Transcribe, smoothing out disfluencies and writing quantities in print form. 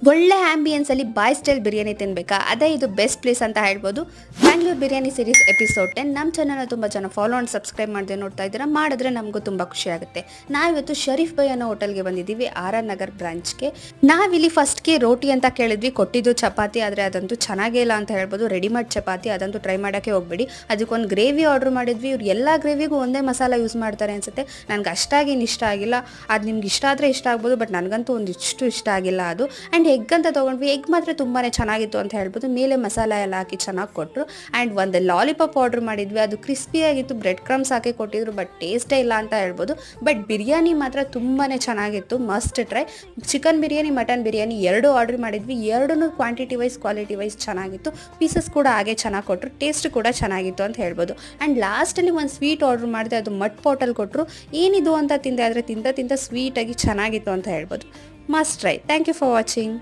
ಒಳ್ಳೆ ಆಂಬಿಯನ್ಸಲ್ಲಿ ಬಾಯ್ ಸ್ಟೈಲ್ ಬಿರಿಯಾನಿ ತಿನ್ನಬೇಕಾ, ಅದೇ ಇದು ಬೆಸ್ಟ್ ಪ್ಲೇಸ್ ಅಂತ ಹೇಳ್ಬೋದು. ಬ್ಯಾಂಗ್ಳೂರ್ ಬಿರಿಯಾನಿ ಸೀರೀಸ್ ಎಪಿಸೋಡ್ 10 ನಮ್ಮ ಚಾನಲ್ನ ತುಂಬ ಜನ ಫಾಲೋ ಆ್ಯಂಡ್ ಸಬ್ಸ್ಕ್ರೈಬ್ ಮಾಡದೆ ನೋಡ್ತಾ ಇದ್ದೀರಾ. ಮಾಡಿದ್ರೆ ನಮಗೂ ತುಂಬ ಖುಷಿ ಆಗುತ್ತೆ. ನಾವಿವತ್ತು ಶರೀಫ್ ಬೈ ಅನ್ನೋ ಹೋಟೆಲ್ಗೆ ಬಂದಿದ್ದೀವಿ, RR ನಗರ್ ಬ್ರಾಂಚ್ಗೆ. ನಾವಿಲ್ಲಿ ಫಸ್ಟ್ಗೆ ರೋಟಿ ಅಂತ ಕೇಳಿದ್ವಿ, ಕೊಟ್ಟಿದ್ದು ಚಪಾತಿ. ಆದರೆ ಅದಂತೂ ಚೆನ್ನಾಗೇ ಇಲ್ಲ ಅಂತ ಹೇಳ್ಬೋದು. ರೆಡಿಮೇಡ್ ಚಪಾತಿ, ಅದಂತೂ ಟ್ರೈ ಮಾಡೋಕ್ಕೆ ಹೋಗ್ಬೇಡಿ. ಅದಕ್ಕೊಂದು ಗ್ರೇವಿ ಆರ್ಡ್ರ್ ಮಾಡಿದ್ವಿ. ಇವ್ರು ಎಲ್ಲ ಗ್ರೇವಿಗೂ ಒಂದೇ ಮಸಾಲ ಯೂಸ್ ಮಾಡ್ತಾರೆ ಅನಿಸುತ್ತೆ. ನನಗೆ ಅಷ್ಟಾಗೇನು ಇಷ್ಟ ಆಗಿಲ್ಲ. ಅದು ನಿಮ್ಗೆ ಇಷ್ಟ ಆದರೆ ಇಷ್ಟ ಆಗ್ಬೋದು, ಬಟ್ ನನಗಂತೂ ಒಂದಿಷ್ಟು ಇಷ್ಟ ಆಗಿಲ್ಲ ಅದು. ಆ್ಯಂಡ್ ಎಗ್ ಅಂತ ತೊಗೊಂಡ್ವಿ. ಎಗ್ ಮಾತ್ರ ತುಂಬಾ ಚೆನ್ನಾಗಿತ್ತು ಅಂತ ಹೇಳ್ಬೋದು. ಮೇಲೆ ಮಸಾಲ ಎಲ್ಲ ಹಾಕಿ ಚೆನ್ನಾಗಿ ಕೊಟ್ಟರು. ಆ್ಯಂಡ್ ಒಂದು ಲಾಲಿಪಾಪ್ ಆರ್ಡ್ರ್ ಮಾಡಿದ್ವಿ. ಅದು ಕ್ರಿಸ್ಪಿಯಾಗಿತ್ತು, ಬ್ರೆಡ್ ಕ್ರಮ್ಸ್ ಹಾಕಿ ಕೊಟ್ಟಿದ್ರು, ಬಟ್ ಟೇಸ್ಟೇ ಇಲ್ಲ ಅಂತ ಹೇಳ್ಬೋದು. ಬಟ್ ಬಿರಿಯಾನಿ ಮಾತ್ರ ತುಂಬಾ ಚೆನ್ನಾಗಿತ್ತು, must try. Chicken biryani, mutton biryani ಎರಡೂ ಆರ್ಡ್ರ್ ಮಾಡಿದ್ವಿ. ಎರಡೂ ಕ್ವಾಂಟಿಟಿ ವೈಸ್ ಕ್ವಾಲಿಟಿ ವೈಸ್ ಚೆನ್ನಾಗಿತ್ತು. ಪೀಸಸ್ ಕೂಡ ಹಾಗೆ ಚೆನ್ನಾಗಿ ಕೊಟ್ಟರು, ಟೇಸ್ಟ್ ಕೂಡ ಚೆನ್ನಾಗಿತ್ತು ಅಂತ ಹೇಳ್ಬೋದು. ಆ್ಯಂಡ್ ಲಾಸ್ಟಲ್ಲಿ ಒಂದು ಸ್ವೀಟ್ ಆರ್ಡ್ರ್ ಮಾಡಿದೆ, ಅದು ಮಟ್ ಪಾಟಲ್ಲಿ ಕೊಟ್ಟರು. ಏನಿದು ಅಂತ ತಿಂದೆ, ಆದರೆ ತಿಂತ ಸ್ವೀಟಾಗಿ ಚೆನ್ನಾಗಿತ್ತು ಅಂತ ಹೇಳ್ಬೋದು. Must try. Thank you for watching.